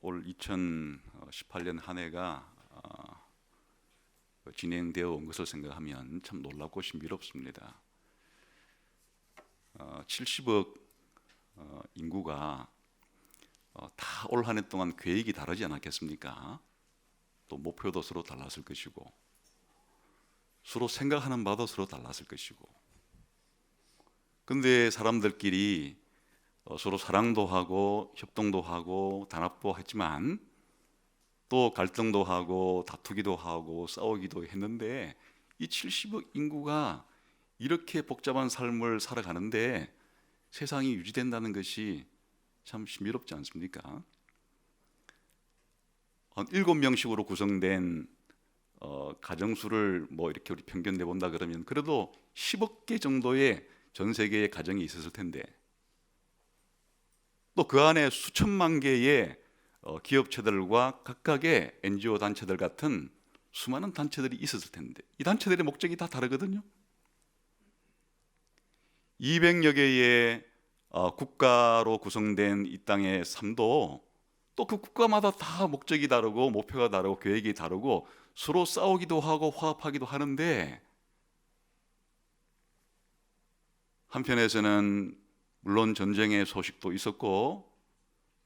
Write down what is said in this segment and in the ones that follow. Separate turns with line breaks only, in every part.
올 2018년 한 해가 진행되어 온 것을 생각하면 참 놀랍고 신비롭습니다. 70억 인구가 다 올 한 해 동안 계획이 다르지 않았겠습니까? 또 목표도 서로 달랐을 것이고 서로 생각하는 바도 서로 달랐을 것이고, 근데 사람들끼리 서로 사랑도 하고 협동도 하고 단합도 했지만 또 갈등도 하고 다투기도 하고 싸우기도 했는데, 이 70억 인구가 이렇게 복잡한 삶을 살아가는데 세상이 유지된다는 것이 참 신비롭지 않습니까? 7명씩으로 구성된 가정수를 이렇게 우리 평균 내본다 그러면 그래도 10억 개 정도의 전 세계의 가정이 있었을 텐데, 또 그 안에 수천만 개의 기업체들과 각각의 NGO 단체들 같은 수많은 단체들이 있었을 텐데, 이 단체들의 목적이 다 다르거든요. 200여 개의 국가로 구성된 이 땅의 삶도 또 그 국가마다 다 목적이 다르고 목표가 다르고 계획이 다르고 서로 싸우기도 하고 화합하기도 하는데, 한편에서는 물론 전쟁의 소식도 있었고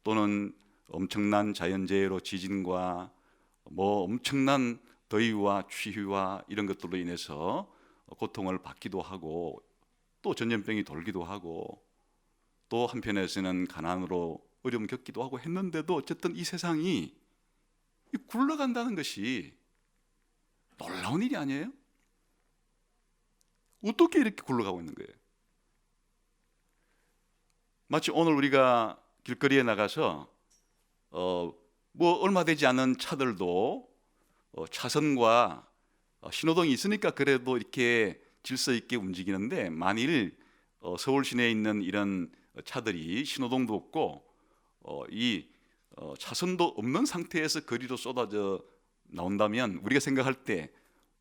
또는 엄청난 자연재해로 지진과 엄청난 더위와 추위와 이런 것들로 인해서 고통을 받기도 하고 또 전염병이 돌기도 하고 또 한편에서는 가난으로 어려움 겪기도 하고 했는데도 어쨌든 이 세상이 굴러간다는 것이 놀라운 일이 아니에요? 어떻게 이렇게 굴러가고 있는 거예요? 마치 오늘 우리가 길거리에 나가서 얼마 되지 않은 차들도 차선과 신호등이 있으니까 그래도 이렇게 질서 있게 움직이는데, 만일 서울 시내에 있는 이런 차들이 신호등도 없고 차선도 없는 상태에서 거리로 쏟아져 나온다면 우리가 생각할 때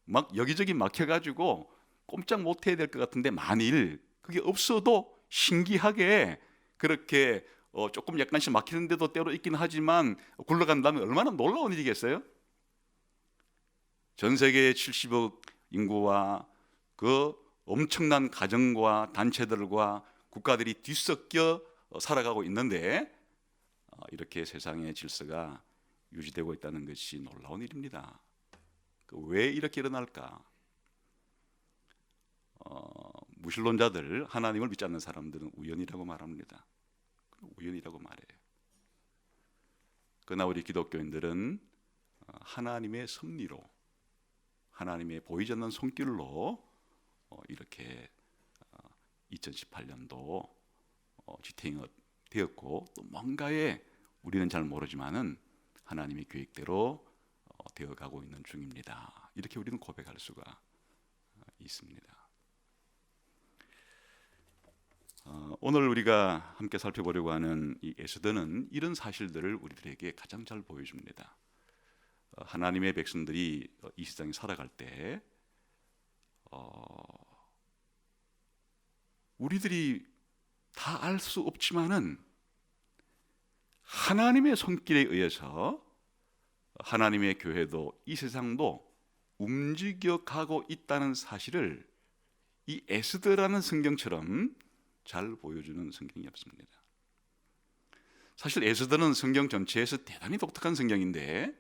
막 여기저기 막혀가지고 꼼짝 못 해야 될 것 같은데, 만일 그게 없어도 신기하게 그렇게 조금 약간씩 막히는 데도 때로 있긴 하지만 굴러간다면 얼마나 놀라운 일이겠어요? 전 세계의 70억 인구와 그 엄청난 가정과 단체들과 국가들이 뒤섞여 살아가고 있는데 이렇게 세상의 질서가 유지되고 있다는 것이 놀라운 일입니다. 왜 이렇게 일어날까? 무신론자들, 하나님을 믿지 않는 사람들은 우연이라고 말합니다. 우연이라고 말해요. 그러나 우리 기독교인들은 하나님의 섭리로, 하나님의 보이지 않는 손길로 이렇게 2018년도 지탱이 되었고, 또 뭔가에 우리는 잘 모르지만은 하나님의 계획대로 되어가고 있는 중입니다. 이렇게 우리는 고백할 수가 있습니다. 오늘 우리가 함께 살펴보려고 하는 이 에스더는 이런 사실들을 우리들에게 가장 잘 보여줍니다. 하나님의 백성들이 이 세상에 살아갈 때 우리들이 다 알 수 없지만은 하나님의 손길에 의해서 하나님의 교회도 이 세상도 움직여가고 있다는 사실을 이 에스더라는 성경처럼 잘 보여주는 성경이 없습니다. 사실 에스더는 성경 전체에서 대단히 독특한 성경인데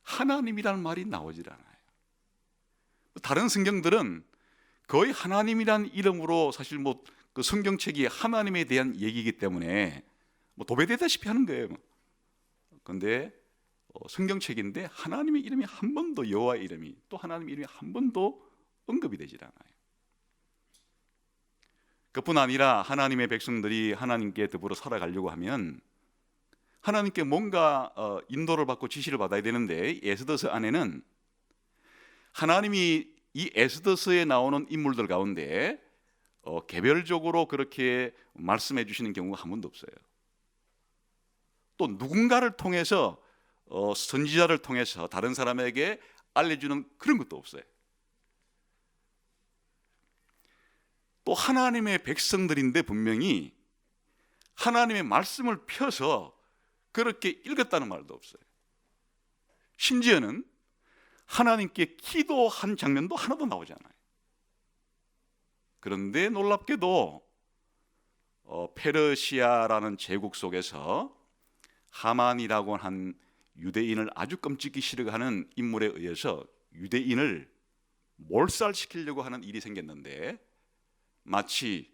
하나님이라는 말이 나오질 않아요. 다른 성경들은 거의 하나님이란 이름으로 사실 그 성경책이 하나님에 대한 얘기이기 때문에 도배되다시피 하는 거예요. 그런데 성경책인데 하나님의 이름이 한 번도, 여호와의 이름이, 또 하나님의 이름이 한 번도 언급이 되질 않아요. 그뿐 아니라 하나님의 백성들이 하나님께 더불어 살아가려고 하면 하나님께 뭔가 인도를 받고 지시를 받아야 되는데, 에스더서 안에는 하나님이 이 에스더서에 나오는 인물들 가운데 개별적으로 그렇게 말씀해 주시는 경우가 한 번도 없어요. 또 누군가를 통해서 선지자를 통해서 다른 사람에게 알려주는 그런 것도 없어요. 또 하나님의 백성들인데 분명히 하나님의 말씀을 펴서 그렇게 읽었다는 말도 없어요. 심지어는 하나님께 기도한 장면도 하나도 나오지 않아요. 그런데 놀랍게도 페르시아라는 제국 속에서 하만이라고 한 유대인을 아주 끔찍히 싫어하는 인물에 의해서 유대인을 몰살시키려고 하는 일이 생겼는데, 마치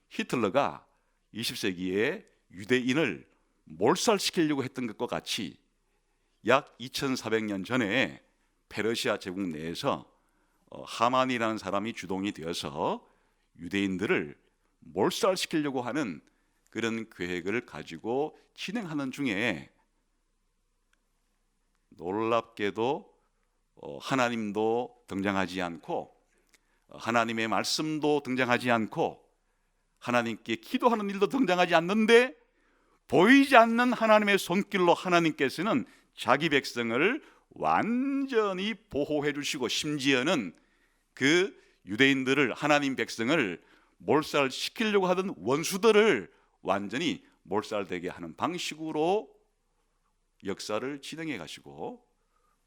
히틀러가 20세기에 유대인을 몰살시키려고 했던 것과 같이 약 2400년 전에 페르시아 제국 내에서 하만이라는 사람이 주동이 되어서 유대인들을 몰살시키려고 하는 그런 계획을 가지고 진행하는 중에 놀랍게도 하나님도 등장하지 않고 하나님의 말씀도 등장하지 않고 하나님께 기도하는 일도 등장하지 않는데, 보이지 않는 하나님의 손길로 하나님께서는 자기 백성을 완전히 보호해 주시고, 심지어는 그 유대인들을, 하나님 백성을 몰살시키려고 하던 원수들을 완전히 몰살되게 하는 방식으로 역사를 진행해 가시고,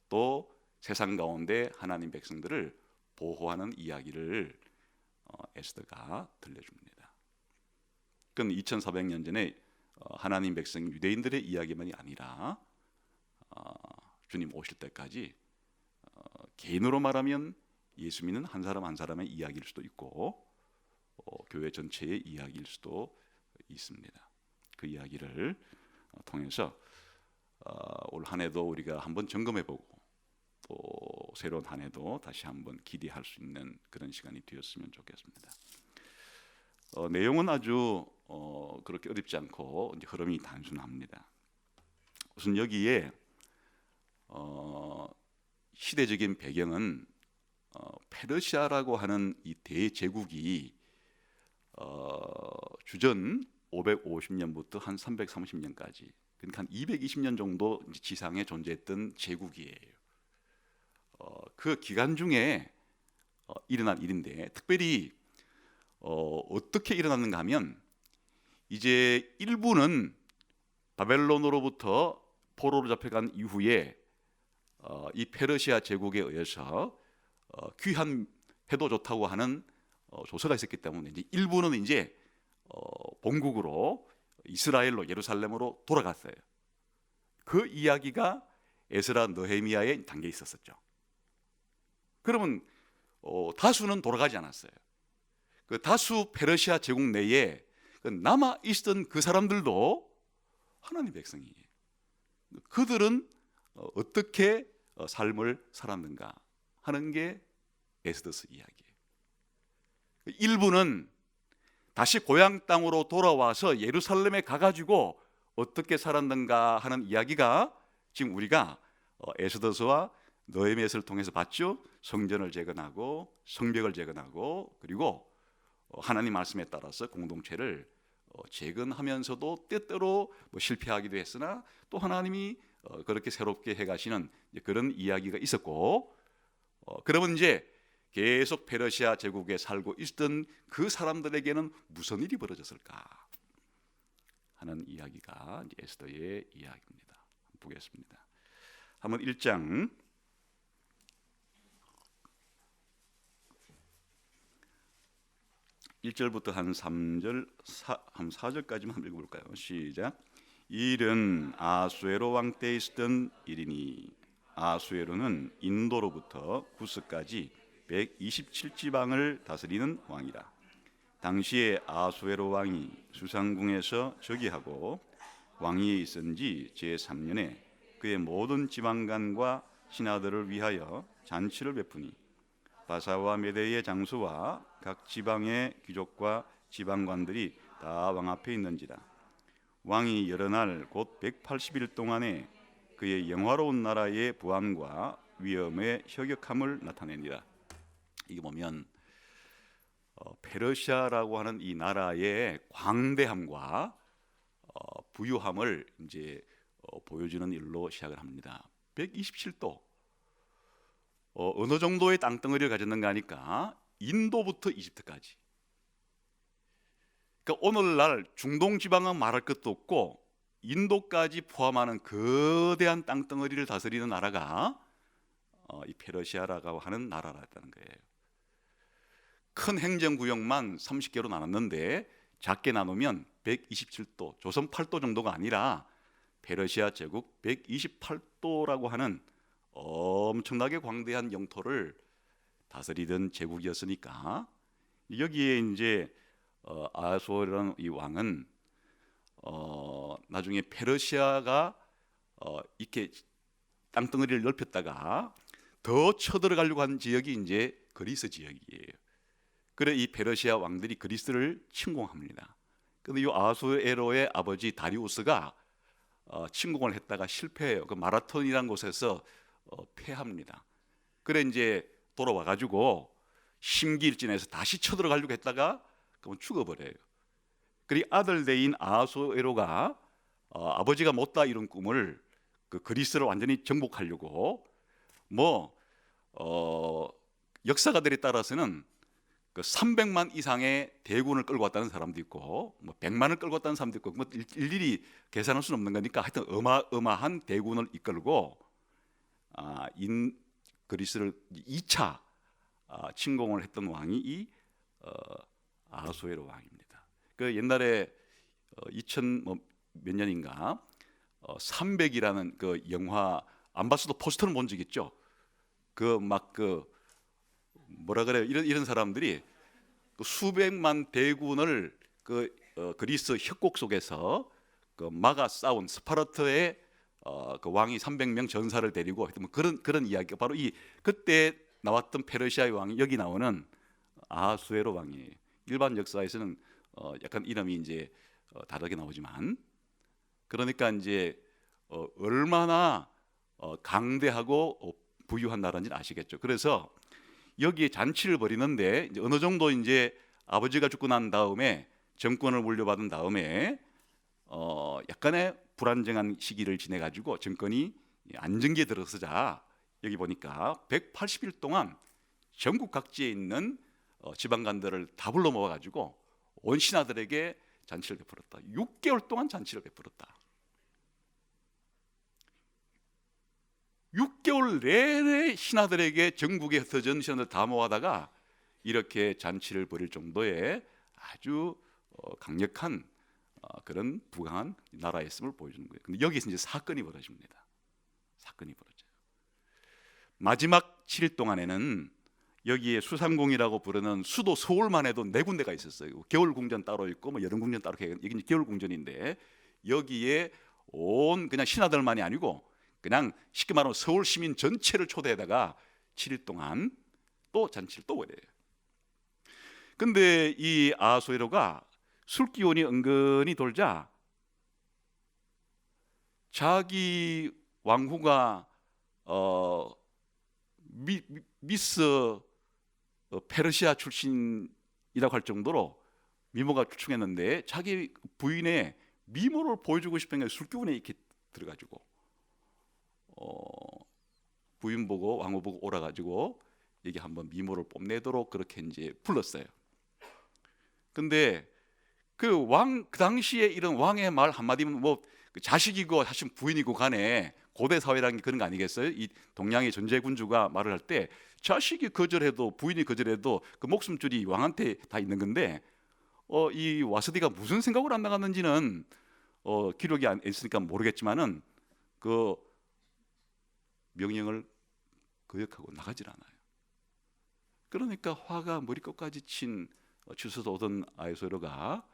또 세상 가운데 하나님 백성들을 보호하는 이야기를 에스더가 들려줍니다. 그건 2400년 전에 하나님 백성 유대인들의 이야기만이 아니라 주님 오실 때까지 개인으로 말하면 예수 믿는 한 사람 한 사람의 이야기일 수도 있고 교회 전체의 이야기일 수도 있습니다. 그 이야기를 통해서 올 한 해도 우리가 한번 점검해보고 또 새로운 한 해도 다시 한번 기대할 수 있는 그런 시간이 되었으면 좋겠습니다. 내용은 아주 그렇게 어렵지 않고 이제 흐름이 단순합니다. 우선 여기에 시대적인 배경은 페르시아라고 하는 이 대제국이 주전 550년부터 한 330년까지, 그러니까 한 220년 정도 지상에 존재했던 제국이에요. 그 기간 중에 일어난 일인데, 특별히 어떻게 일어났는가 하면, 이제 일부는 바벨론으로부터 포로로 잡혀간 이후에 이 페르시아 제국에 의해서 귀환해도 좋다고 하는 조서가 있었기 때문에 이제 일부는 이제 본국으로 이스라엘로, 예루살렘으로 돌아갔어요. 그 이야기가 에스라 느헤미야에 담겨 있었었죠. 그러면 다수는 돌아가지 않았어요. 그 다수 페르시아 제국 내에 남아 있었던 그 사람들도 하나님 백성이에요. 그들은 어떻게 삶을 살았는가 하는 게 에스더서 이야기예요. 일부는 다시 고향 땅으로 돌아와서 예루살렘에 가가지고 어떻게 살았는가 하는 이야기가 지금 우리가 에스더서와 느헤미야서를 통해서 봤죠. 성전을 재건하고 성벽을 재건하고, 그리고 하나님 말씀에 따라서 공동체를 재건하면서도 때때로 실패하기도 했으나 또 하나님이 그렇게 새롭게 해가시는 그런 이야기가 있었고, 그러면 이제 계속 페르시아 제국에 살고 있던 그 사람들에게는 무슨 일이 벌어졌을까 하는 이야기가 이제 에스더의 이야기입니다. 보겠습니다. 한번 1장 1절부터 한 3절, 한 4절까지만 한번 읽어볼까요? 시작. 이 일은 아수에로 왕 때 있었던 일이니 아수에로는 인도로부터 구스까지 127지방을 다스리는 왕이라. 당시에 아수에로 왕이 수상궁에서 즉위하고 왕위에 있은 지 제3년에 그의 모든 지방관과 신하들을 위하여 잔치를 베푸니 바사와 메대의 장수와 각 지방의 귀족과 지방관들이 다 왕 앞에 있는지라. 왕이 여러 날 곧 180일 동안에 그의 영화로운 나라의 부함과 위엄의 혁혁함을 나타내니라. 이게 보면 페르시아라고 하는 이 나라의 광대함과 부유함을 이제 보여주는 일로 시작을 합니다. 127도 어느 정도의 땅덩어리를 가졌는가 하니까 인도부터 이집트까지. 그러니까 오늘날 중동 지방은 말할 것도 없고 인도까지 포함하는 거대한 땅덩어리를 다스리는 나라가 이 페르시아라고 하는 나라였다는 거예요. 큰 행정구역만 30개로 나눴는데 작게 나누면 127도, 조선 8도 정도가 아니라 페르시아 제국 128도라고 하는 엄청나게 광대한 영토를 다스리던 제국이었으니까, 여기에 이제 아하수에로라는 이 왕은 나중에 페르시아가 이렇게 땅덩어리를 넓혔다가 더 쳐들어가려고 한 지역이 이제 그리스 지역이에요. 그래 이 페르시아 왕들이 그리스를 침공합니다. 근데 이 아하수에로의 아버지 다리우스가 침공을 했다가 실패해요. 그 마라톤이라는 곳에서 패합니다. 그래 이제 돌아와 가지고 심기일전에서 다시 쳐들어가려고 했다가 그건 죽어버려요. 그리고 아들 대인 아하수에로가 아버지가 못다 이룬 꿈을 그 그리스를 완전히 정복하려고 역사가들에 따라서는 그 300만 이상의 대군을 끌고 왔다는 사람도 있고 100만을 끌고 왔다는 사람도 있고 일일이 계산할 수는 없는 거니까 하여튼 어마어마한 대군을 이끌고 그리스를 2차 침공을 했던 왕이 이 아하수에로 왕입니다. 그 옛날에 2000 몇 년인가 300이라는 그 영화 안 봤어도 포스터는 본 적 있죠. 그 뭐라 그래요? 이런 사람들이 수백만 대군을 그리스 협곡 속에서 막아 싸운 스파르타의 그 왕이 300명 전사를 데리고 그런 이야기가 바로 그때 나왔던 페르시아의 왕이 여기 나오는 아하수에로 왕이에요. 일반 역사에서는 약간 이름이 이제 다르게 나오지만, 그러니까 이제 얼마나 강대하고 부유한 나라인지 아시겠죠. 그래서 여기에 잔치를 벌이는데 이제 어느 정도 이제 아버지가 죽고 난 다음에 정권을 물려받은 다음에 약간의 불안정한 시기를 지내 가지고 정권이 안정기에 들어서자 여기 보니까 180일 동안 전국 각지에 있는 지방관들을 다 불러 모아 가지고 온 신하들에게 잔치를 베풀었다. 6개월 동안 잔치를 베풀었다. 6개월 내내 신하들에게 전국에 흩어진 신하들 다 모아다가 이렇게 잔치를 벌일 정도의 아주 강력한 그런 부강한 나라였음을 보여주는 거예요. 근데 여기서 이제 사건이 벌어집니다. 사건이 벌어져요. 마지막 7일 동안에는 여기에 수상궁이라고 부르는 수도 서울만 해도 4군데가 있었어요. 겨울궁전 따로 있고 여름궁전 따로, 이게 겨울궁전인데 여기에 온 그냥 신하들만이 아니고 그냥 쉽게 말하면 서울 시민 전체를 초대해다가 7일 동안 또 잔치를 또 벌여요. 근데 이 아하수에로가 술 기운이 은근히 돌자 자기 왕후가 미스 페르시아 출신이라고 할 정도로 미모가 출중했는데 자기 부인의 미모를 보여주고 싶은 게 술 기운에 이렇게 들어가지고 부인 보고 왕후 보고 오라 가지고 이게 한번 미모를 뽐내도록 그렇게 이제 불렀어요. 근데 그 당시에 이런 왕의 말 한마디면 자식이고 사실 부인이고 간에 고대 사회라는 게 그런 거 아니겠어요? 이 동양의 전제군주가 말을 할 때 자식이 거절해도 부인이 거절해도 그 목숨줄이 왕한테 다 있는 건데 이 와스디가 무슨 생각을 안 나갔는지는 기록이 안 있으니까 모르겠지만은 그 명령을 거역하고 나가질 않아요. 그러니까 화가 머리끝까지 친 주소서 오던 아하수에로가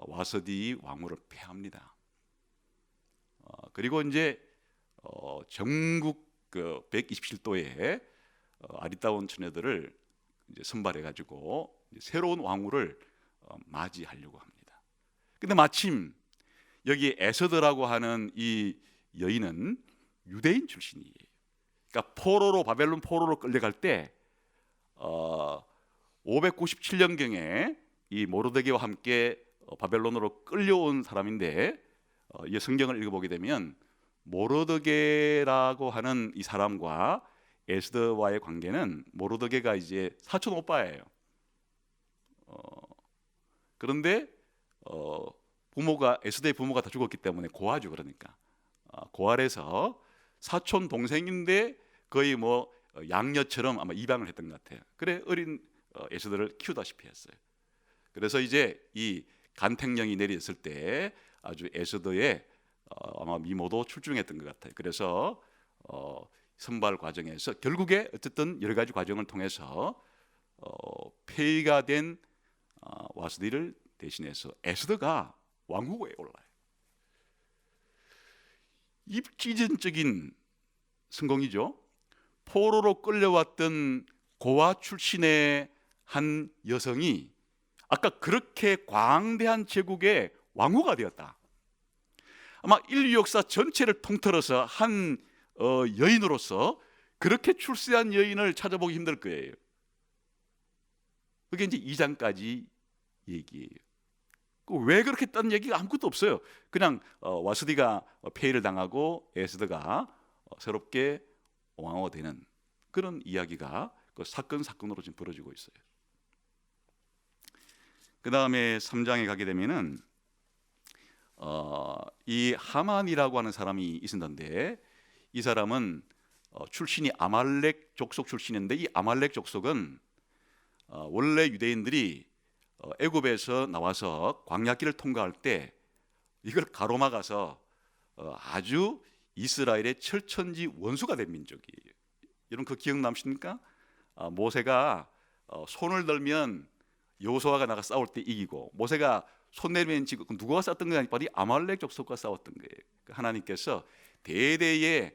와스디 왕후를 폐합니다. 그리고 이제 전국 그 127도의 아리따운 처녀들을 이제 선발해 가지고 새로운 왕후를 맞이하려고 합니다. 근데 마침 여기 에서드라고 하는 이 여인은 유대인 출신이에요. 그러니까 바벨론 포로로 끌려갈 때 597년경에 이 모르드게와 함께 바벨론으로 끌려온 사람인데 이 성경을 읽어보게 되면 모르드게라고 하는 이 사람과 에스더와의 관계는 모르드게가 이제 사촌 오빠예요. 그런데 부모가 에스더의 부모가 다 죽었기 때문에 고아죠. 그러니까 고아래서 사촌 동생인데 거의 뭐 양녀처럼 아마 입양을 했던 것 같아요. 그래 어린 에스더를 키우다시피 했어요. 그래서 이제 이 간택령이 내렸을 때 아주 에스더의 아마 미모도 출중했던 것 같아요. 그래서 선발 과정에서 결국에 어쨌든 여러 가지 과정을 통해서 폐위가 된 와스디를 대신해서 에스더가 왕후에 올라요. 입지전적인 성공이죠. 포로로 끌려왔던 고아 출신의 한 여성이 아까 그렇게 광대한 제국의 왕후가 되었다. 아마 인류 역사 전체를 통틀어서 한 여인으로서 그렇게 출세한 여인을 찾아보기 힘들 거예요. 그게 이제 2장까지 얘기예요. 왜 그렇게 했다는 얘기가 아무것도 없어요. 그냥 와스디가 폐위를 당하고 에스더가 새롭게 왕후가 되는 그런 이야기가 그 사건으로 지금 벌어지고 있어요. 그 다음에 3장에 가게 되면은 이 하만이라고 하는 사람이 있었는데 이 사람은 출신이 아말렉 족속 출신인데 이 아말렉 족속은 원래 유대인들이 애굽에서 나와서 광야길을 통과할 때 이걸 가로막아서 아주 이스라엘의 철천지 원수가 된 민족이에요. 여러분 그 기억 남십니까? 모세가 손을 들면 여호수아가 나가 싸울 때 이기고 모세가 손 내면 지금 누구가 싸웠던 거냐? 바로 아말렉 족속과 싸웠던 거예요. 하나님께서 대대에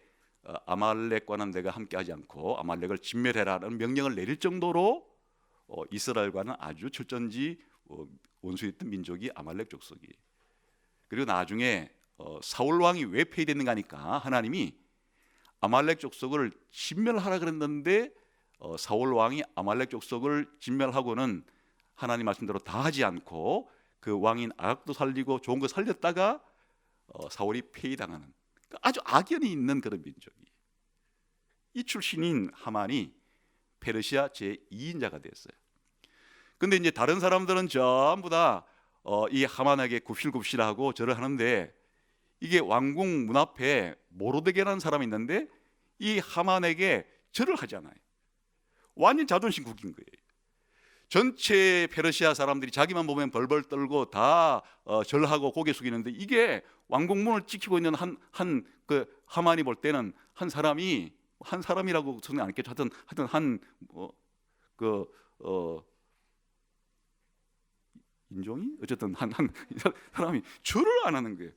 아말렉과는 내가 함께하지 않고 아말렉을 진멸해라는 명령을 내릴 정도로 이스라엘과는 아주 철전지 원수였던 민족이 아말렉 족속이. 그리고 나중에 사울 왕이 왜 폐위됐는가 하니까 하나님이 아말렉 족속을 진멸하라 그랬는데 사울 왕이 아말렉 족속을 진멸하고는 하나님 말씀대로 다 하지 않고 그 왕인 아각도 살리고 좋은 거 살렸다가 사울이 폐위당하는 아주 악연이 있는 그런 민족이. 이 출신인 하만이 페르시아 제2인자가 됐어요. 근데 이제 다른 사람들은 전부 다 이 하만에게 굽실굽실하고 절을 하는데 이게 왕궁 문 앞에 모로데게라는 사람이 있는데 이 하만에게 절을 하지 않아요. 완전 자존심 구긴 거예요. 전체 페르시아 사람들이 자기만 보면 벌벌 떨고 다 절하고 고개 숙이는데 이게 왕궁문을 지키고 있는 한 그 하만이 볼 때는 한 사람이라고 저는 안 했겠죠. 하여튼 인종이 어쨌든 한 사람이 절을 안 하는 거예요.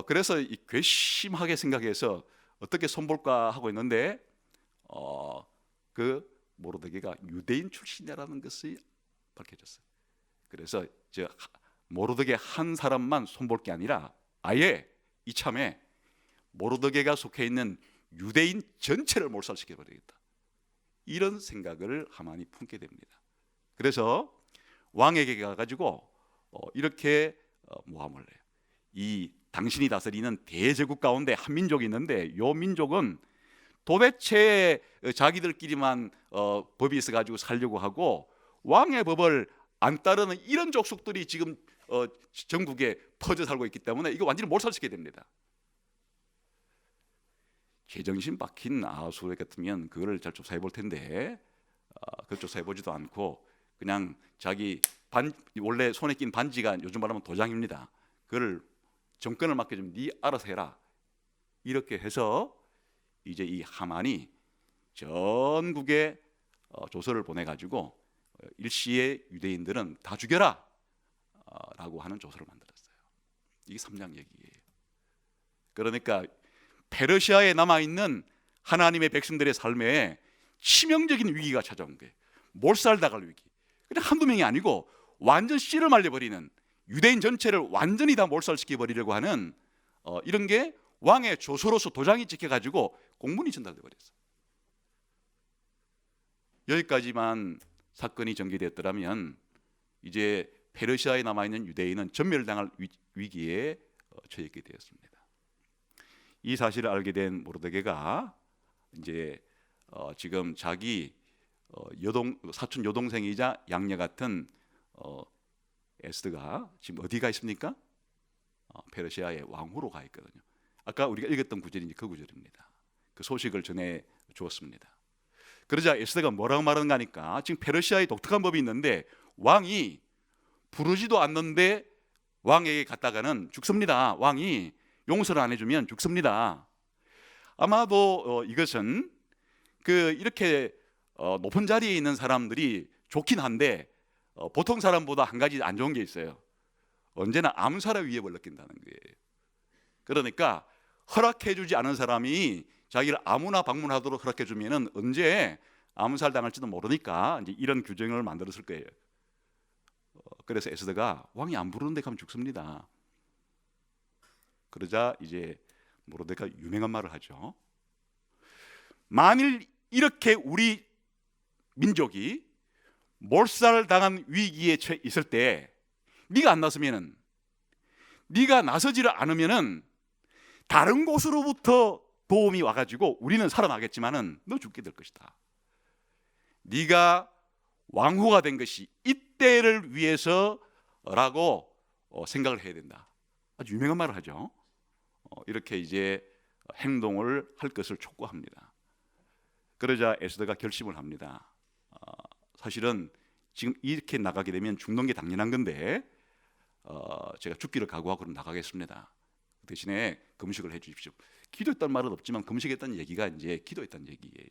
그래서 이 괘씸하게 생각해서 어떻게 손볼까 하고 있는데 그 모로데게가 유대인 출신이라는 것이 밝혀졌어요. 그래서 모로데게 한 사람만 손볼 게 아니라 아예 이참에 모로데게가 속해 있는 유대인 전체를 몰살시켜 버리겠다. 이런 생각을 하만이 품게 됩니다. 그래서 왕에게 가가지고 이렇게 모함을 해요. 이 당신이 다스리는 대제국 가운데 한 민족이 있는데 이 민족은 도대체 자기들끼리만 법이 있어가지고 살려고 하고 왕의 법을 안 따르는 이런 족속들이 지금 전국에 퍼져 살고 있기 때문에 이거 완전히 몰살시켜야 됩니다. 제정신 박힌 아하수에 같으면 그거를 잘 조사해 볼 텐데 그걸 조사해 보지도 않고 그냥 자기 원래 손에 낀 반지가 요즘 말하면 도장입니다. 그걸 정권을 맡겨주면 네 알아서 해라 이렇게 해서 이제 이 하만이 전국에 조서를 보내가지고 일시에 유대인들은 다 죽여라 라고 하는 조서를 만들었어요. 이게 3장 얘기예요. 그러니까 페르시아에 남아있는 하나님의 백성들의 삶에 치명적인 위기가 찾아온 거예요. 몰살당할 위기. 그냥 한두 명이 아니고 완전 씨를 말려버리는 유대인 전체를 완전히 다 몰살시켜버리려고 하는 이런 게 왕의 조서로서 도장이 찍혀가지고 공문이 전달돼 버렸어요. 여기까지만 사건이 전개되었더라면 이제 페르시아에 남아있는 유대인은 전멸당할 위기에 처했게 되었습니다. 이 사실을 알게 된 모르드게가 이제 지금 자기 사촌 여동생이자 양녀 같은 에스더가 지금 어디가 있습니까? 페르시아의 왕후로 가 있거든요. 아까 우리가 읽었던 구절이 그 구절입니다. 그 소식을 전해 주었습니다. 그러자 에스더가 뭐라고 말하는가 하니까 지금 페르시아의 독특한 법이 있는데 왕이 부르지도 않는데 왕에게 갔다가는 죽습니다. 왕이 용서를 안 해주면 죽습니다. 아마도 이것은 이렇게 높은 자리에 있는 사람들이 좋긴 한데 보통 사람보다 한 가지 안 좋은 게 있어요. 언제나 암살의 위협을 느낀다는 거예요. 그러니까 허락해주지 않은 사람이 자기를 아무나 방문하도록 허락해주면은 언제 암살 당할지도 모르니까 이제 이런 규정을 만들었을 거예요. 그래서 에스더가 왕이 안 부르는 데 가면 죽습니다. 그러자 이제 모르드가 유명한 말을 하죠. 만일 이렇게 우리 민족이 몰살당한 위기에 처해 있을 때 네가 안 나서면은, 네가 나서지를 않으면은 다른 곳으로부터 도움이 와가지고 우리는 살아나겠지만은 너 죽게 될 것이다. 네가 왕후가 된 것이 이때를 위해서라고 생각을 해야 된다. 아주 유명한 말을 하죠. 이렇게 이제 행동을 할 것을 촉구합니다. 그러자 에스더가 결심을 합니다. 사실은 지금 이렇게 나가게 되면 죽는 게 당연한 건데 제가 죽기를 각오하고 그럼 나가겠습니다. 대신에 금식을 해 주십시오. 기도했다는 말은 없지만 금식했다는 얘기가 이제 기도했다는 얘기예요.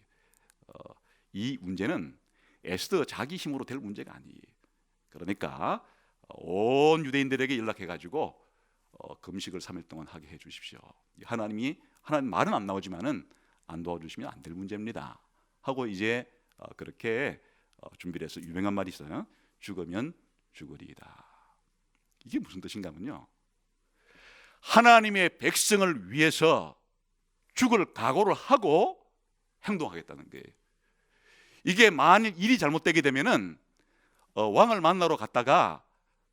이 문제는 에스더 자기 힘으로 될 문제가 아니에요. 그러니까 온 유대인들에게 연락해가지고 금식을 3일 동안 하게 해 주십시오. 하나님 말은 안 나오지만은 안 도와주시면 안 될 문제입니다. 하고 이제 그렇게 준비를 해서 유명한 말이 있어요. 죽으면 죽으리이다. 이게 무슨 뜻인가면요, 하나님의 백성을 위해서 죽을 각오를 하고 행동하겠다는 거예요. 이게 만일 일이 잘못되게 되면은 왕을 만나러 갔다가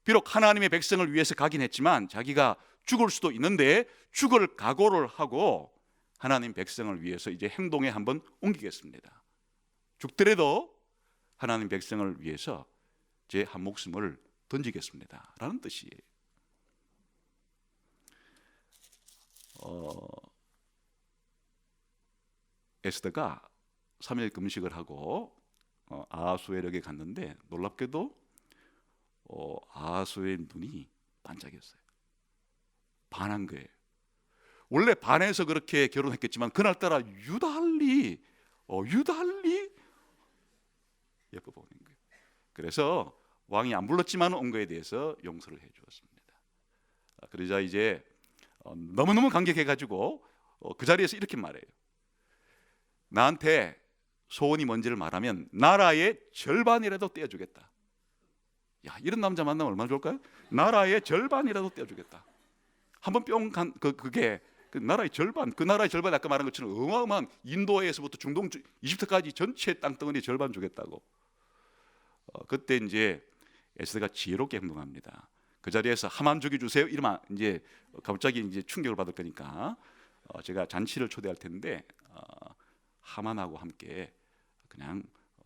비록 하나님의 백성을 위해서 가긴 했지만 자기가 죽을 수도 있는데 죽을 각오를 하고 하나님 백성을 위해서 이제 행동에 한번 옮기겠습니다. 죽더라도 하나님 백성을 위해서 제 한 목숨을 던지겠습니다 라는 뜻이에요. 에스더가 3일 금식을 하고 아하수에르에게 갔는데 놀랍게도 아하수의 눈이 반짝였어요. 반한 거예요. 원래 반해서 그렇게 결혼했겠지만 그날따라 유달리 예뻐 보이는 거예요. 그래서 왕이 안 불렀지만 온 거에 대해서 용서를 해 주었습니다. 그러자 이제 너무너무 감격해가지고 그 자리에서 이렇게 말해요. 나한테 소원이 뭔지를 말하면 나라의 절반이라도 떼어주겠다. 야, 이런 남자 만나면 얼마나 좋을까요? 나라의 절반이라도 떼어주겠다. 한번 뿅 간 그게 그 나라의 절반, 그 나라의 절반 아까 말한 것처럼 어마어마한 인도에서부터 중동 이집트까지 전체 땅덩어리 절반 주겠다고. 그때 이제 에스더가 지혜롭게 행동합니다. 그 자리에서 하만 죽여주세요 이러면 이제 갑자기 이제 충격을 받을 거니까 제가 잔치를 초대할 텐데 하만하고 함께 그냥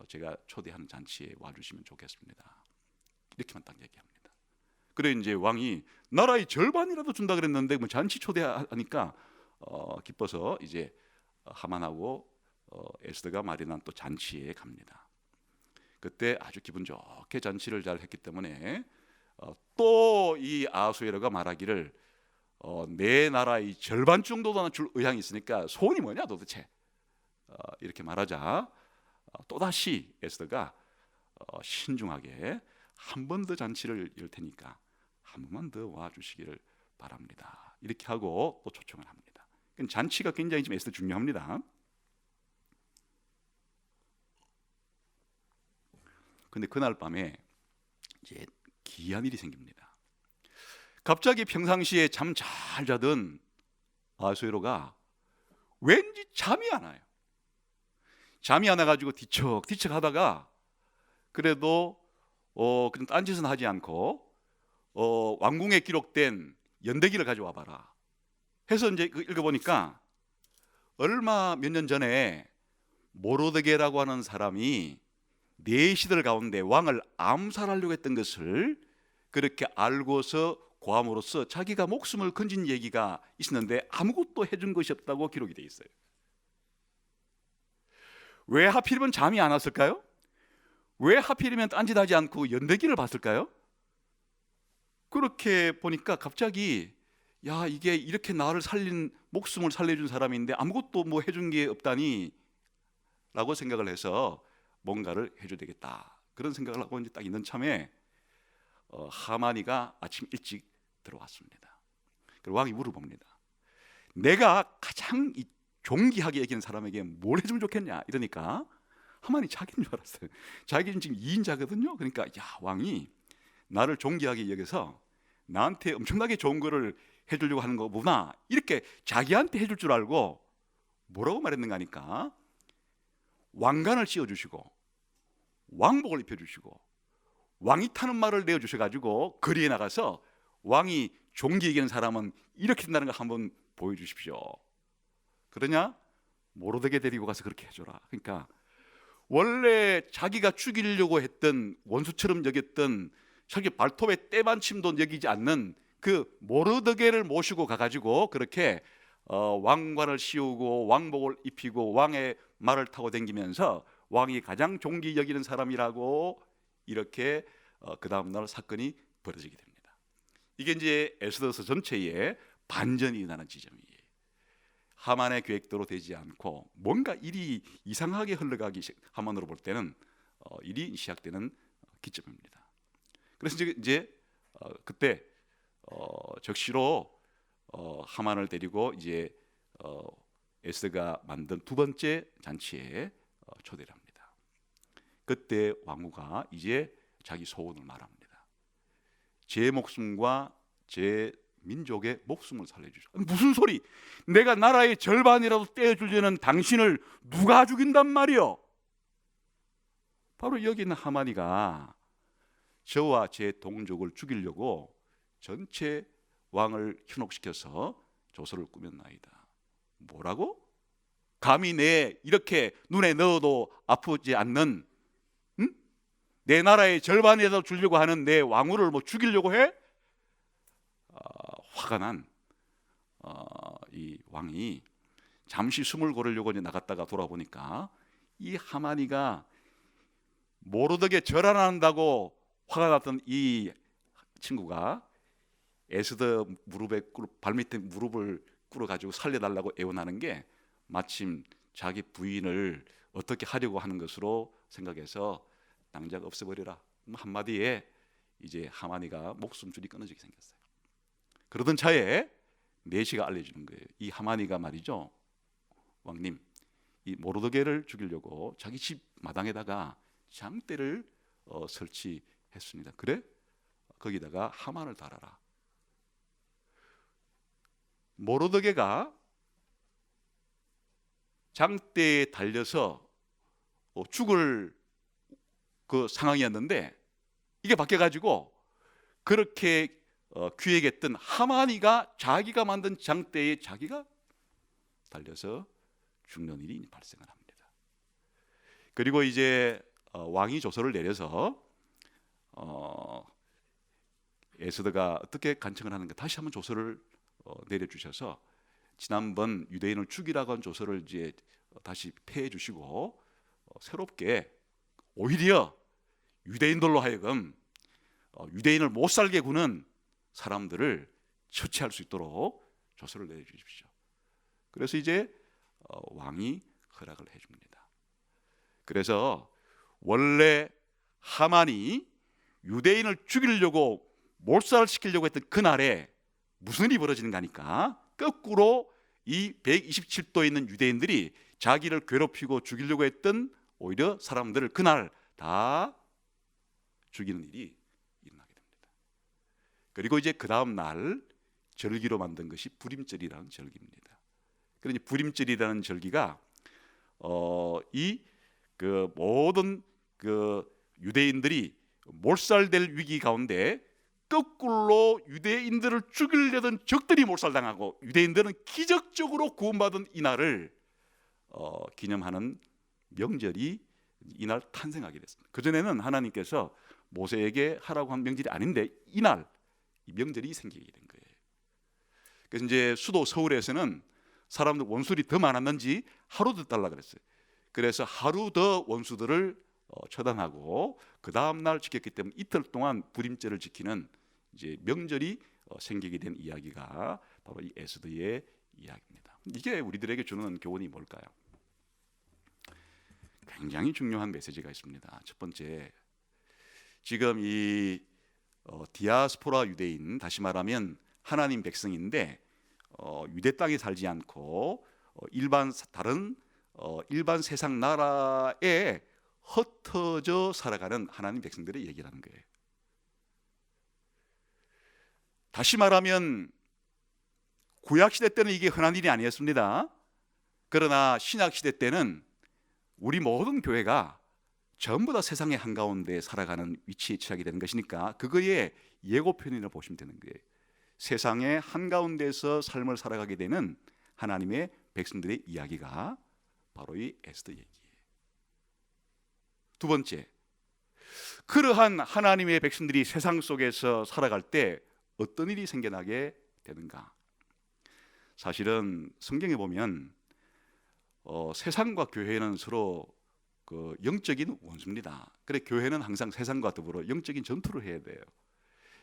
제가 초대하는 잔치에 와주시면 좋겠습니다. 이렇게만 딱 얘기합니다. 그래 이제 왕이 나라의 절반이라도 준다 그랬는데 뭐 잔치 초대하니까 기뻐서 이제 하만하고 에스더가 마련한 또 잔치에 갑니다. 그때 아주 기분 좋게 잔치를 잘 했기 때문에 또 이 아하수에르가 말하기를 내 나라의 절반 정도도 줄 의향이 있으니까 소원이 뭐냐 도대체, 이렇게 말하자 또다시 에스더가 신중하게 한 번 더 잔치를 열 테니까 한 번만 더 와주시기를 바랍니다. 이렇게 하고 또 초청을 합니다. 잔치가 굉장히 좀 에스더 중요합니다. 근데 그날 밤에 이제 기이한 일이 생깁니다. 갑자기 평상시에 잠 잘 자던 아하수에로가 왠지 잠이 안 와요. 잠이 안 와가지고 뒤척뒤척 하다가 그래도 그런 딴짓은 하지 않고 왕궁에 기록된 연대기를 가져와 봐라 해서 이제 읽어보니까 얼마 몇 년 전에 모로드게라고 하는 사람이 네 시들 가운데 왕을 암살하려고 했던 것을 그렇게 알고서 고함으로써 자기가 목숨을 건진 얘기가 있었는데 아무것도 해준 것이 없다고 기록이 되어 있어요. 왜 하필이면 잠이 안 왔을까요? 왜 하필이면 딴짓하지 않고 연대기를 봤을까요? 그렇게 보니까 갑자기 야, 이게 이렇게 나를 목숨을 살려준 사람인데 아무것도 뭐 해준 게 없다니 라고 생각을 해서 뭔가를 해줘야 되겠다, 그런 생각을 하고 이제 딱 있는 참에 하만이가 아침 일찍 들어왔습니다. 그리고 왕이 물어봅니다. 내가 가장 존귀하게 여기는 사람에게 뭘 해주면 좋겠냐 이러니까 하만이 자기인 줄 알았어요. 자기는 지금 2인자거든요. 그러니까 야, 왕이 나를 존귀하게 여겨서 나한테 엄청나게 좋은 거를 해주려고 하는 거구나, 이렇게 자기한테 해줄 줄 알고 뭐라고 말했는가 하니까 왕관을 씌워주시고 왕복을 입혀주시고 왕이 타는 말을 내어주셔가지고 거리에 나가서 왕이 존귀 여기는 사람은 이렇게 된다는 걸 한번 보여주십시오. 그러냐? 모로데게 데리고 가서 그렇게 해줘라. 그러니까 원래 자기가 죽이려고 했던, 원수처럼 여겼던, 자기 발톱에 때만침도 여기지 않는 그 모르드게를 모시고 가가지고 그렇게 왕관을 씌우고 왕복을 입히고 왕의 말을 타고 다니면서 왕이 가장 존귀 여기는 사람이라고 이렇게 그 다음날 사건이 벌어지게 됩니다. 이게 이제 에스더서 전체에 반전이 일어나는 지점이에요. 하만의 계획대로 되지 않고 뭔가 일이 이상하게 흘러가기, 하만으로 볼 때는 일이 시작되는 기점입니다. 그래서 이제 그때 적시로 하만을 데리고 이제 에스더가 만든 두 번째 잔치에 초대를 합니다. 그때 왕후가 이제 자기 소원을 말합니다. 제 목숨과 제 민족의 목숨을 살려주죠. 무슨 소리? 내가 나라의 절반이라도 떼어주려는 당신을 누가 죽인단 말이요? 바로 여기 있는 하만이가 저와 제 동족을 죽이려고 전체 왕을 현혹시켜서 조서를 꾸몄나이다. 뭐라고? 감히 내 이렇게 눈에 넣어도 아프지 않는, 내 나라의 절반이라도 주려고 하는 내 왕후를 뭐 죽이려고 해? 화가 난 이 왕이 잠시 숨을 고르려고 이제 나갔다가 돌아보니까 이 하만이가 모로드게 절 안 한다고 화가 났던 이 친구가 에스더 발밑에 무릎을 꿇어가지고 살려달라고 애원하는 게 마침 자기 부인을 어떻게 하려고 하는 것으로 생각해서 당장 없애버려라. 한마디에 이제 하만이가 목숨줄이 끊어지게 생겼어요. 그러던 차에 내시가 알려주는 거예요. 이 하만이가 말이죠, 왕님, 이 모르드게를 죽이려고 자기 집 마당에다가 장대를 설치했습니다. 그래? 거기다가 하만을 달아라. 모르드게가 장대에 달려서 죽을 그 상황이었는데 이게 바뀌어가지고 그렇게 기획했던 하만이가 자기가 만든 장대에 자기가 달려서 죽는 일이 발생을 합니다. 그리고 이제 왕이 조서를 내려서 에스더가 어떻게 간청을 하는가 다시 한번 조서를 내려주셔서 지난번 유대인을 죽이라고 한 조서를 이제 다시 폐해 주시고 새롭게 오히려 유대인들로 하여금 유대인을 못 살게 구는 사람들을 처치할 수 있도록 조서를 내려주십시오. 그래서 이제 왕이 허락을 해줍니다. 그래서 원래 하만이 유대인을 죽이려고 몰살시키려고 했던 그날에 무슨 일이 벌어지는가 하니까 거꾸로 이 127도에 있는 유대인들이 자기를 괴롭히고 죽이려고 했던 오히려 사람들을 그날 다 죽이는 일이 일어나게 됩니다. 그리고 이제 그 다음 날 절기로 만든 것이 부림절이라는 절기입니다. 그러니 부림절이라는 절기가 이 그 모든 그 유대인들이 몰살될 위기 가운데 거꾸로 유대인들을 죽이려던 적들이 몰살당하고 유대인들은 기적적으로 구원받은 이날을 기념하는 명절이 이날 탄생하게 됐습니다. 그전에는 하나님께서 모세에게 하라고 한 명절이 아닌데 이날 이 명절이 생기게 된 거예요. 그래서 이제 수도 서울에서는 사람들 원수들이 더 많았는지 하루 더 달라 그랬어요. 그래서 하루 더 원수들을 처단하고 그 다음 날 지켰기 때문에 이틀 동안 불임절을 지키는 이제 명절이 생기게 된 이야기가 바로 이 에스더의 이야기입니다. 이게 우리들에게 주는 교훈이 뭘까요? 굉장히 중요한 메시지가 있습니다. 첫 번째, 지금 이 디아스포라 유대인, 다시 말하면 하나님 백성인데 유대 땅에 살지 않고 다른 일반 세상 나라에 흩어져 살아가는 하나님 백성들의 얘기라는 거예요. 다시 말하면 구약시대 때는 이게 흔한 일이 아니었습니다. 그러나 신약시대 때는 우리 모든 교회가 전부 다 세상의 한가운데 살아가는 위치에 처하게 되는 것이니까 그거의 예고편이라고 보시면 되는 거예요. 세상의 한가운데서 삶을 살아가게 되는 하나님의 백성들의 이야기가 바로 이 에스더 얘기예요. 두 번째, 그러한 하나님의 백성들이 세상 속에서 살아갈 때 어떤 일이 생겨나게 되는가? 사실은 성경에 보면 세상과 교회는 서로 그 영적인 원수입니다. 그래 교회는 항상 세상과 더불어 영적인 전투를 해야 돼요.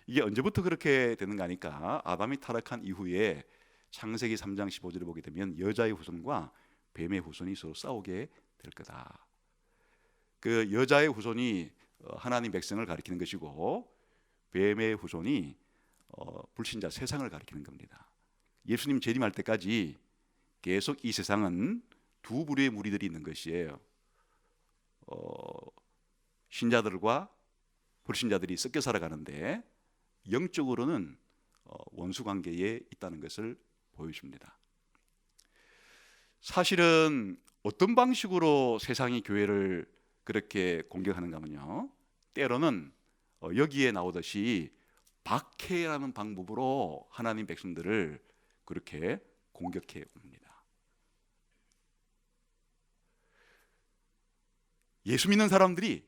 이게 언제부터 그렇게 되는가 하니까 아담이 타락한 이후에 창세기 3장 15절을 보게 되면 여자의 후손과 뱀의 후손이 서로 싸우게 될 거다. 그 여자의 후손이 하나님 백성을 가리키는 것이고 뱀의 후손이 불신자 세상을 가리키는 겁니다. 예수님 재림할 때까지 계속 이 세상은 두 부류의 무리들이 있는 것이에요. 신자들과 불신자들이 섞여 살아가는데 영적으로는 원수 관계에 있다는 것을 보여줍니다. 사실은 어떤 방식으로 세상이 교회를 그렇게 공격하는가 하면요, 때로는 여기에 나오듯이 박해라는 방법으로 하나님 백성들을 그렇게 공격해 옵니다. 예수 믿는 사람들이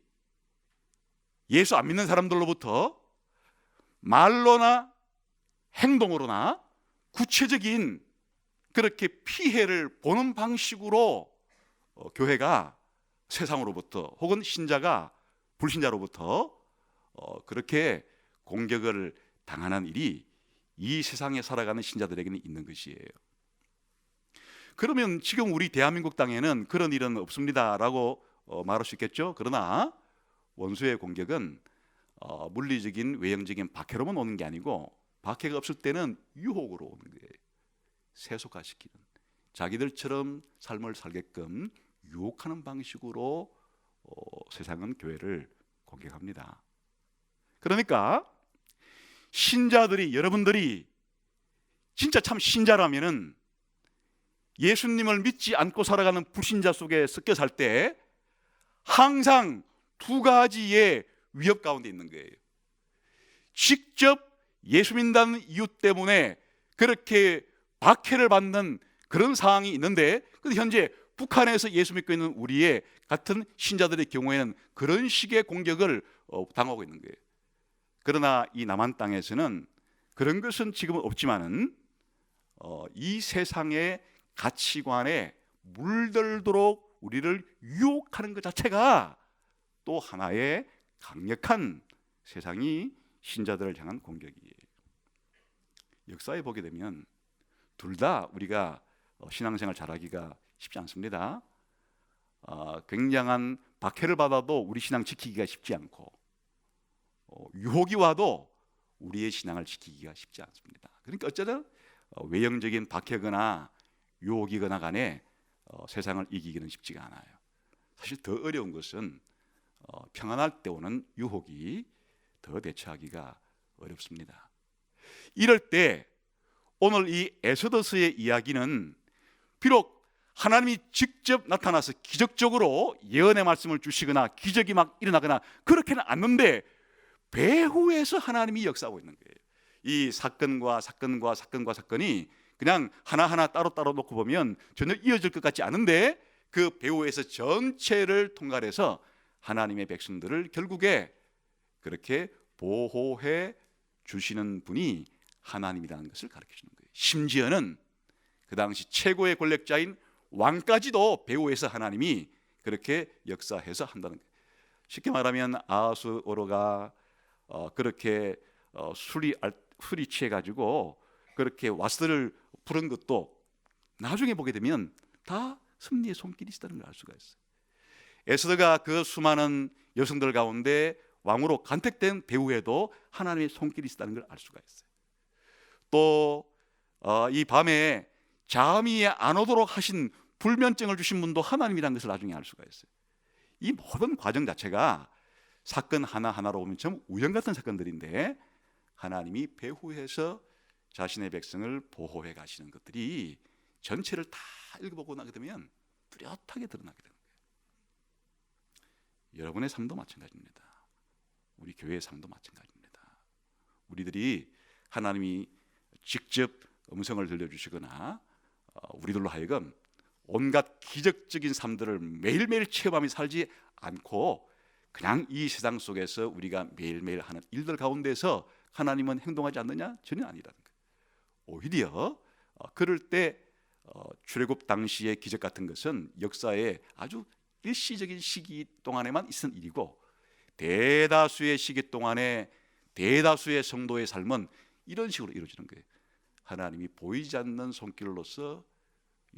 예수 안 믿는 사람들로부터 말로나 행동으로나 구체적인 그렇게 피해를 보는 방식으로 교회가 세상으로부터 혹은 신자가 불신자로부터 그렇게 공격을 당하는 일이 이 세상에 살아가는 신자들에게는 있는 것이에요. 그러면 지금 우리 대한민국 땅에는 그런 일은 없습니다라고 말할 수 있겠죠. 그러나 원수의 공격은 물리적인 외형적인 박해로만 오는 게 아니고 박해가 없을 때는 유혹으로 오는 거예요. 세속화시키는, 자기들처럼 삶을 살게끔 유혹하는 방식으로 세상은 교회를 공격합니다. 그러니까 신자들이, 여러분들이 진짜 참 신자라면은 예수님을 믿지 않고 살아가는 불신자 속에 섞여 살 때 항상 두 가지의 위협 가운데 있는 거예요. 직접 예수 믿는 이유 때문에 그렇게 박해를 받는 그런 상황이 있는데, 근데 현재 북한에서 예수 믿고 있는 우리의 같은 신자들의 경우에는 그런 식의 공격을 당하고 있는 거예요. 그러나 이 남한 땅에서는 그런 것은 지금은 없지만은 이 세상의 가치관에 물들도록 우리를 유혹하는 것 자체가 또 하나의 강력한 세상이 신자들을 향한 공격이에요. 역사에 보게 되면 둘 다 우리가 신앙생활 잘하기가 쉽지 않습니다. 굉장한 박해를 받아도 우리 신앙 지키기가 쉽지 않고 유혹이 와도 우리의 신앙을 지키기가 쉽지 않습니다. 그러니까 어쩌든 외형적인 박해거나 유혹이거나 간에 세상을 이기기는 쉽지가 않아요. 사실 더 어려운 것은 평안할 때 오는 유혹이 더 대처하기가 어렵습니다. 이럴 때 오늘 이 에스더서의 이야기는 비록 하나님이 직접 나타나서 기적적으로 예언의 말씀을 주시거나 기적이 막 일어나거나 그렇게는 않는데 배후에서 하나님이 역사하고 있는 거예요. 이 사건과 사건이 그냥 하나하나 따로따로 놓고 보면 전혀 이어질 것 같지 않은데 그 배후에서 전체를 통괄해서 하나님의 백성들을 결국에 그렇게 보호해 주시는 분이 하나님이라는 것을 가르쳐 주는 거예요. 심지어는 그 당시 최고의 권력자인 왕까지도 배후에서 하나님이 그렇게 역사해서 한다는 거예요. 쉽게 말하면 아하수어로가 그렇게 술이 취해가지고 그렇게 와스를 부른 것도 나중에 보게 되면 다 섭리의 손길이 있다는 걸 알 수가 있어요. 에스더가 그 수많은 여성들 가운데 왕으로 간택된 배후에도 하나님의 손길이 있다는 걸 알 수가 있어요. 또 이 밤에 잠이 안 오도록 하신 불면증을 주신 분도 하나님이라는 것을 나중에 알 수가 있어요. 이 모든 과정 자체가 사건 하나하나로 보면 전부 우연 같은 사건들인데 하나님이 배후에서 자신의 백성을 보호해 가시는 것들이 전체를 다 읽어보고 나게 되면 뚜렷하게 드러나게 되는 거예요. 여러분의 삶도 마찬가지입니다. 우리 교회의 삶도 마찬가지입니다. 우리들이 하나님이 직접 음성을 들려주시거나 우리들로 하여금 온갖 기적적인 삶들을 매일매일 체험하며 살지 않고 그냥 이 세상 속에서 우리가 매일매일 하는 일들 가운데서 하나님은 행동하지 않느냐? 전혀 아니라는 거예요. 오히려 그럴 때 출애굽 당시의 기적 같은 것은 역사의 아주 일시적인 시기 동안에만 있은 일이고 대다수의 시기 동안에 대다수의 성도의 삶은 이런 식으로 이루어지는 거예요. 하나님이 보이지 않는 손길로서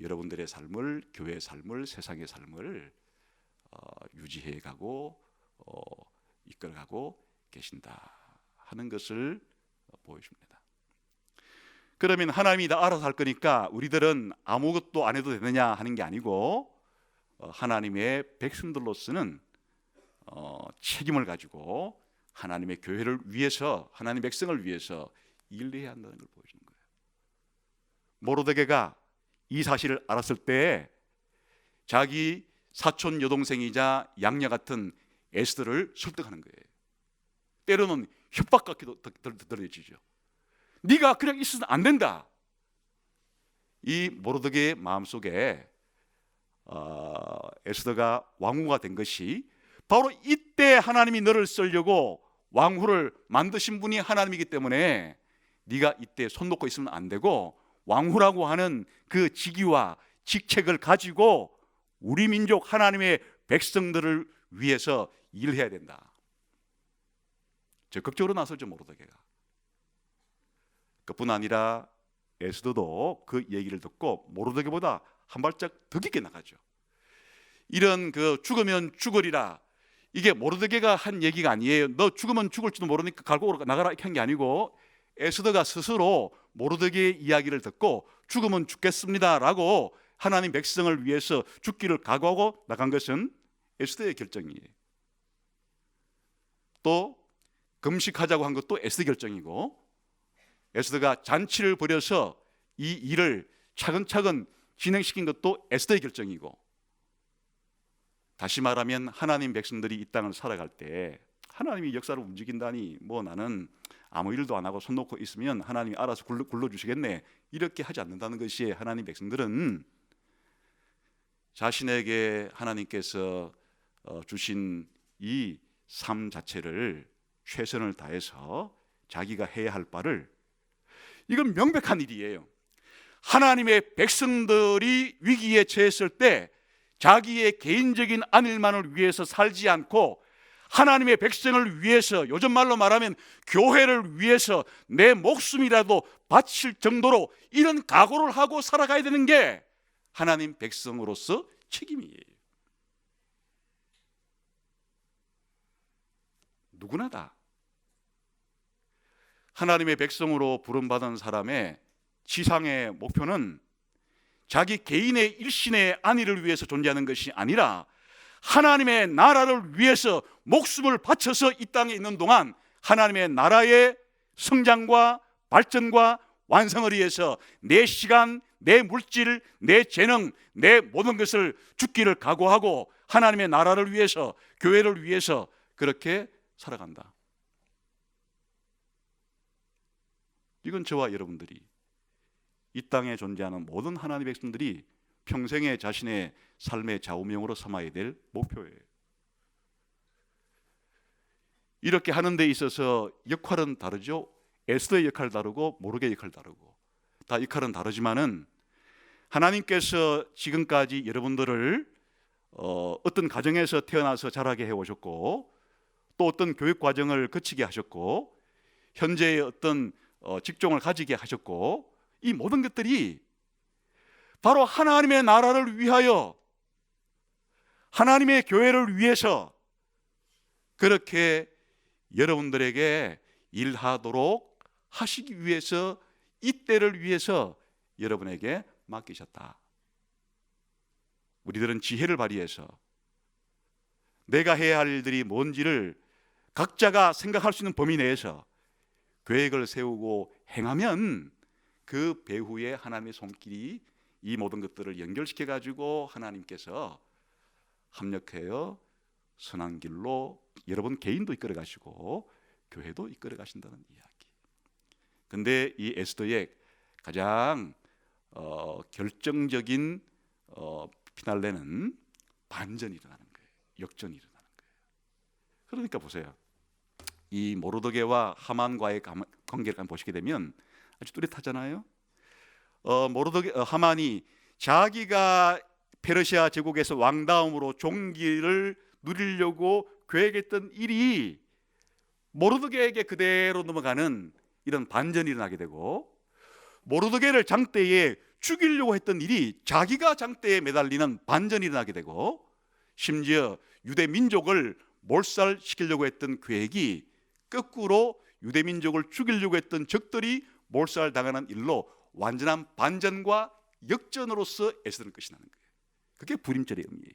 여러분들의 삶을, 교회의 삶을, 세상의 삶을 유지해가고 이끌어가고 계신다 하는 것을 보여줍니다. 그러면 하나님이 다 알아서 할 거니까 우리들은 아무것도 안 해도 되느냐 하는 게 아니고 하나님의 백성들로서는 책임을 가지고 하나님의 교회를 위해서, 하나님의 백성을 위해서 일해야 한다는 걸 보여주는 거예요. 모르드게가 이 사실을 알았을 때 자기 사촌 여동생이자 양녀 같은 에스더를 설득하는 거예요. 때로는 협박같기도 들려지죠. 네가 그냥 있어서는 안 된다. 이 모르드게의 마음속에 에스더가 왕후가 된 것이 바로 이때 하나님이 너를 쓰려고 왕후를 만드신 분이 하나님이기 때문에 네가 이때 손 놓고 있으면 안 되고 왕후라고 하는 그 직위와 직책을 가지고 우리 민족 하나님의 백성들을 위해서 일해야 된다. 적극적으로 나서죠, 모르드게가. 그뿐 아니라 에스더도 그 얘기를 듣고 모르드게보다 한 발짝 더 깊게 나가죠. 이런 그 죽으면 죽으리라, 이게 모르드게가 한 얘기가 아니에요. 너 죽으면 죽을지도 모르니까 갈고 나가라 이렇게 한 게 아니고 에스더가 스스로 모르드게의 이야기를 듣고 죽으면 죽겠습니다라고 하나님 백성을 위해서 죽기를 각오하고 나간 것은 에스더의 결정이에요. 또 금식하자고 한 것도 에스더 결정이고 에스더가 잔치를 벌여서 이 일을 차근차근 진행시킨 것도 에스더의 결정이고, 다시 말하면 하나님 백성들이 이 땅을 살아갈 때 하나님이 역사를 움직인다니 뭐 나는 아무 일도 안 하고 손 놓고 있으면 하나님이 알아서 굴러주시겠네 이렇게 하지 않는다는 것이 하나님 백성들은 자신에게 하나님께서 주신 이 삶 자체를 최선을 다해서 자기가 해야 할 바를, 이건 명백한 일이에요. 하나님의 백성들이 위기에 처했을 때 자기의 개인적인 안일만을 위해서 살지 않고 하나님의 백성을 위해서, 요즘 말로 말하면 교회를 위해서 내 목숨이라도 바칠 정도로 이런 각오를 하고 살아가야 되는 게 하나님 백성으로서 책임이에요. 누구나 다 하나님의 백성으로 부름받은 사람의 지상의 목표는 자기 개인의 일신의 안위를 위해서 존재하는 것이 아니라 하나님의 나라를 위해서 목숨을 바쳐서 이 땅에 있는 동안 하나님의 나라의 성장과 발전과 완성을 위해서 내 시간, 내 물질, 내 재능, 내 모든 것을 죽기를 각오하고 하나님의 나라를 위해서, 교회를 위해서 그렇게 살아간다. 이건 저와 여러분들이, 이 땅에 존재하는 모든 하나님의 백성들이 평생에 자신의 삶의 좌우명으로 삼아야 될 목표예요. 이렇게 하는 데 있어서 역할은 다르죠. 에스더의 역할 다르고 모르드게의 역할 다르고 다 역할은 다르지만은 하나님께서 지금까지 여러분들을 어떤 가정에서 태어나서 자라게 해오셨고 또 어떤 교육 과정을 거치게 하셨고 현재의 어떤 직종을 가지게 하셨고 이 모든 것들이 바로 하나님의 나라를 위하여 하나님의 교회를 위해서 그렇게 여러분들에게 일하도록 하시기 위해서 이 때를 위해서 여러분에게 맡기셨다. 우리들은 지혜를 발휘해서 내가 해야 할 일들이 뭔지를 각자가 생각할 수 있는 범위 내에서 계획을 세우고 행하면 그 배후에 하나님의 손길이 이 모든 것들을 연결시켜 가지고 하나님께서 합력하여 선한 길로 여러분 개인도 이끌어 가시고 교회도 이끌어 가신다는 이야기. 근데 이 에스더의 가장 결정적인 피날레는 반전이 일어나는 거예요. 역전이 일어나는 거예요. 그러니까 보세요. 이 모르드게와 하만과의 관계를 한번 보시게 되면 아주 뚜렷하잖아요. 하만이 자기가 페르시아 제국에서 왕다움으로 종기를 누리려고 계획했던 일이 모르드게에게 그대로 넘어가는 이런 반전이 일어나게 되고, 모르드게를 장대에 죽이려고 했던 일이 자기가 장대에 매달리는 반전이 일어나게 되고, 심지어 유대 민족을 몰살시키려고 했던 계획이 거꾸로 유대 민족을 죽이려고 했던 적들이 몰살당하는 일로 완전한 반전과 역전으로서 에스더는 끝이 나는 거예요. 그게 불임절의 의미예요.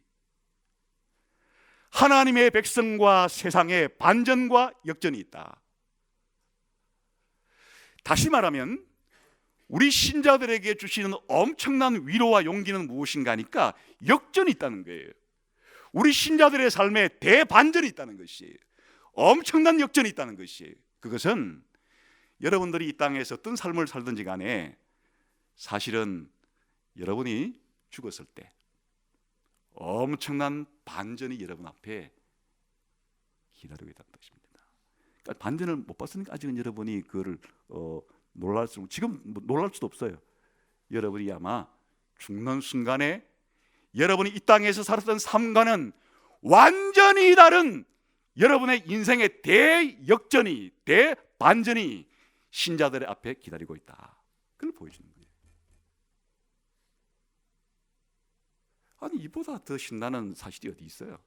하나님의 백성과 세상에 반전과 역전이 있다. 다시 말하면 우리 신자들에게 주시는 엄청난 위로와 용기는 무엇인가 하니까 역전이 있다는 거예요. 우리 신자들의 삶에 대반전이 있다는 것이, 엄청난 역전이 있다는 것이, 그것은 여러분들이 이 땅에서 어떤 삶을 살든지 간에 사실은 여러분이 죽었을 때 엄청난 반전이 여러분 앞에 기다리고 있다는 것입니다. 그러니까 반전을 못 봤으니까 아직은 여러분이 그거를 지금 놀랄 수도 없어요. 여러분이 아마 죽는 순간에 여러분이 이 땅에서 살았던 삶과는 완전히 다른 여러분의 인생의 대역전이, 대반전이 신자들의 앞에 기다리고 있다. 그걸 보여주는 거예요. 아니, 이보다 더 신나는 사실이 어디 있어요?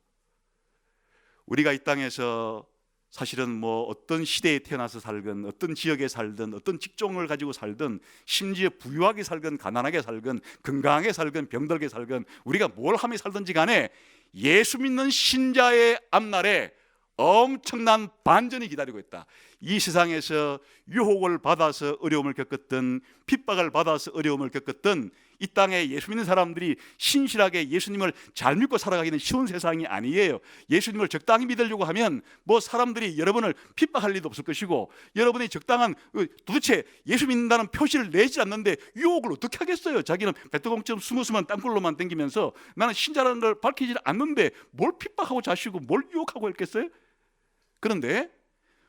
우리가 이 땅에서 사실은 뭐 어떤 시대에 태어나서 살든, 어떤 지역에 살든, 어떤 직종을 가지고 살든, 심지어 부유하게 살든 가난하게 살든 건강하게 살든 병들게 살든 우리가 뭘 하며 살든지 간에 예수 믿는 신자의 앞날에 엄청난 반전이 기다리고 있다. 이 세상에서 유혹을 받아서 어려움을 겪었던, 핍박을 받아서 어려움을 겪었던 이 땅에 예수 믿는 사람들이 신실하게 예수님을 잘 믿고 살아가기는 쉬운 세상이 아니에요. 예수님을 적당히 믿으려고 하면 뭐 사람들이 여러분을 핍박할 일도 없을 것이고, 여러분이 적당한 도대체 예수 믿는다는 표시를 내지 않는데 유혹을 어떻게 하겠어요? 자기는 배트공처럼 스무스만 땅굴로만 댕기면서 나는 신자라는 걸 밝히지 않는데 뭘 핍박하고 자시고 뭘 유혹하고 했겠어요? 그런데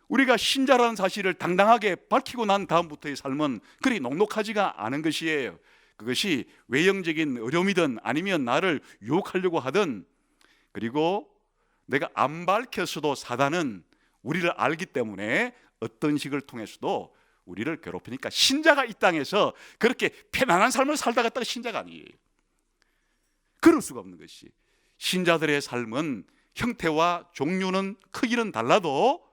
우리가 신자라는 사실을 당당하게 밝히고 난 다음부터의 삶은 그리 녹록하지가 않은 것이에요. 그것이 외형적인 어려움이든 아니면 나를 유혹하려고 하든, 그리고 내가 안 밝혔어도 사단은 우리를 알기 때문에 어떤 식을 통해서도 우리를 괴롭히니까 신자가 이 땅에서 그렇게 편안한 삶을 살다 갔다가 신자가 아니에요. 그럴 수가 없는 것이, 신자들의 삶은 형태와 종류는 크기는 달라도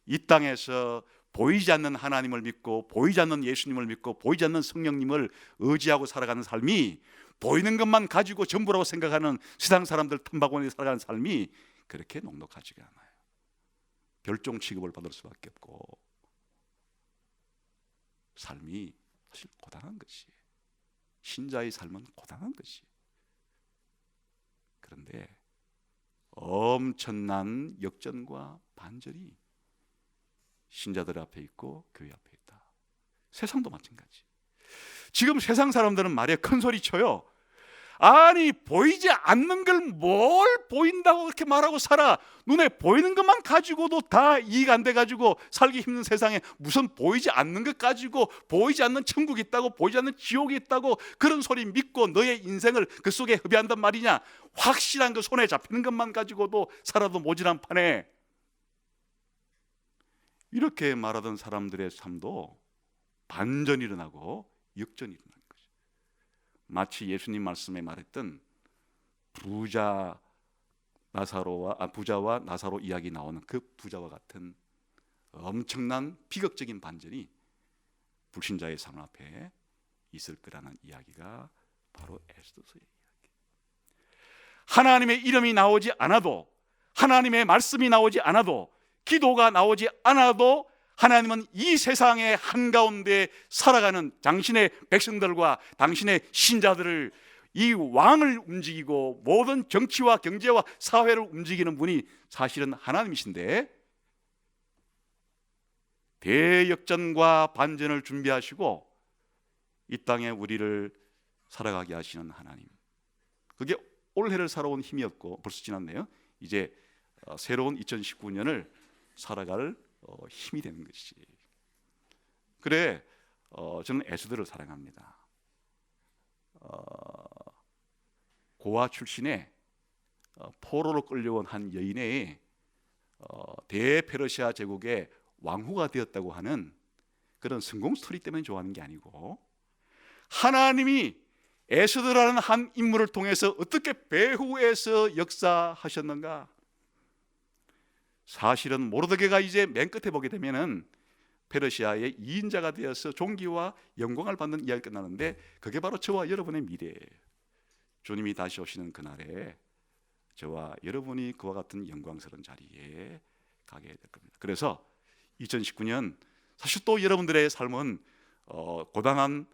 이 땅에서 보이지 않는 하나님을 믿고 보이지 않는 예수님을 믿고 보이지 않는 성령님을 의지하고 살아가는 삶이, 보이는 것만 가지고 전부라고 생각하는 세상 사람들 틈바구니에 살아가는 삶이 그렇게 녹록하지가 않아요. 별종 취급을 받을 수밖에 없고 삶이 사실 고단한 것이, 신자의 삶은 고단한 것이. 그런데 엄청난 역전과 반전이 신자들 앞에 있고 교회 앞에 있다. 세상도 마찬가지. 지금 세상 사람들은 말에 큰 소리 쳐요. 아니 보이지 않는 걸 뭘 보인다고 그렇게 말하고 살아? 눈에 보이는 것만 가지고도 다 이익 안 돼가지고 살기 힘든 세상에 무슨 보이지 않는 것 가지고 보이지 않는 천국이 있다고 보이지 않는 지옥이 있다고 그런 소리 믿고 너의 인생을 그 속에 허비한단 말이냐? 확실한 그 손에 잡히는 것만 가지고도 살아도 모자란 판에 이렇게 말하던 사람들의 삶도 반전이 일어나고 역전이 일어나는 거죠. 마치 예수님 말씀에 말했던 부자와 나사로 이야기 나오는 그 부자와 같은 엄청난 비극적인 반전이 불신자의 삶 앞에 있을 거라는 이야기가 바로 에스더서의 이야기. 하나님의 이름이 나오지 않아도, 하나님의 말씀이 나오지 않아도, 기도가 나오지 않아도 하나님은 이 세상의 한가운데 살아가는 당신의 백성들과 당신의 신자들을, 이 왕을 움직이고 모든 정치와 경제와 사회를 움직이는 분이 사실은 하나님이신데, 대역전과 반전을 준비하시고 이 땅에 우리를 살아가게 하시는 하나님, 그게 올해를 살아온 힘이었고 벌써 지났네요. 이제 새로운 2019년을 살아갈 힘이 되는 것이. 그래, 저는 에스더를 사랑합니다. 고아 출신의 포로로 끌려온 한 여인의 대페르시아 제국의 왕후가 되었다고 하는 그런 성공 스토리 때문에 좋아하는 게 아니고, 하나님이 에스더라는 한 인물을 통해서 어떻게 배후에서 역사하셨는가. 사실은 모르드게가 이제 맨 끝에 보게 되면은 페르시아의 2인자가 되어서 존귀와 영광을 받는 이야기가 끝나는데, 그게 바로 저와 여러분의 미래예요. 주님이 다시 오시는 그날에 저와 여러분이 그와 같은 영광스러운 자리에 가게 될 겁니다. 그래서 2019년 사실 또 여러분들의 삶은 고단한,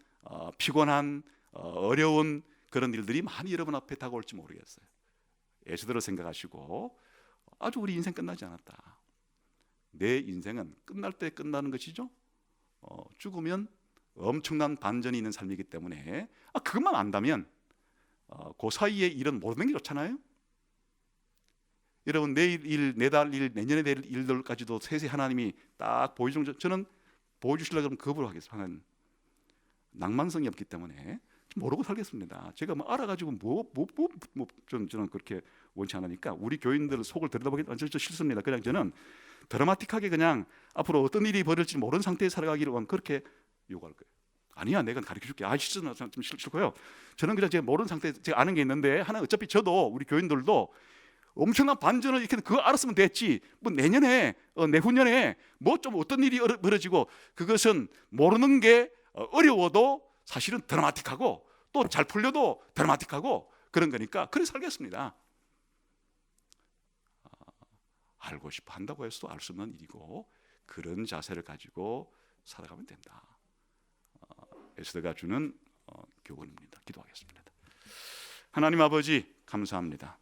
피곤한, 어려운 그런 일들이 많이 여러분 앞에 다가올지 모르겠어요. 에스더를 생각하시고, 아주 우리 인생 끝나지 않았다. 내 인생은 끝날 때 끝나는 것이죠. 죽으면 엄청난 반전이 있는 삶이기 때문에 그것만 안다면 그 사이에 일은 모르는 게 좋잖아요. 여러분, 내일 일, 내달 일, 내년에 될 일들까지도 세세 하나님이 딱 보여주는, 저는 보여주시려고 하면 거부를 하겠습니다. 하나님, 낭만성이 없기 때문에 모르고 살겠습니다. 제가 뭐 알아가지고 저는 그렇게 원치 않으니까 우리 교인들 속을 들여다보기 저 싫습니다. 그냥 저는 드라마틱하게 그냥 앞으로 어떤 일이 벌어질지 모르는 상태에 살아가기를 그렇게 요구할 거예요. 아니야, 내가 가르쳐줄게. 좀 싫고요. 저는 그냥 제가 모르는 상태에 제가 아는 게 있는데, 하나 어차피 저도 우리 교인들도 엄청난 반전을 이렇게 그거 알았으면 됐지. 뭐 내년에 내후년에 뭐 좀 어떤 일이 벌어지고, 그것은 모르는 게 어려워도 사실은 드라마틱하고 또 잘 풀려도 드라마틱하고 그런 거니까 그래 살겠습니다. 알고 싶어 한다고 해서도 알 수 없는 일이고, 그런 자세를 가지고 살아가면 된다. 에스더가 주는 교훈입니다. 기도하겠습니다. 하나님 아버지, 감사합니다.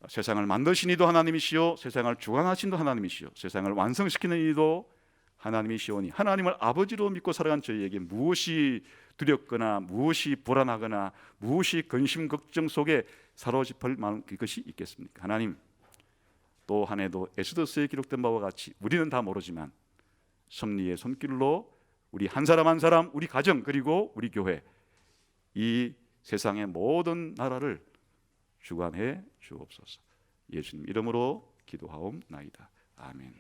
세상을 만드신 이도 하나님이시오, 세상을 주관하신 이도 하나님이시오, 세상을 완성시키는 이도 하나님이시오니, 하나님을 아버지로 믿고 살아간 저희에게 무엇이 두렵거나 무엇이 불안하거나 무엇이 근심 걱정 속에 사로잡힐 만한 그것이 있겠습니까? 하나님, 또 한 해도 에스더서에 기록된 바와 같이 우리는 다 모르지만 섭리의 손길로 우리 한 사람 한 사람, 우리 가정, 그리고 우리 교회, 이 세상의 모든 나라를 주관해 주옵소서. 예수님 이름으로 기도하옵나이다. 아멘.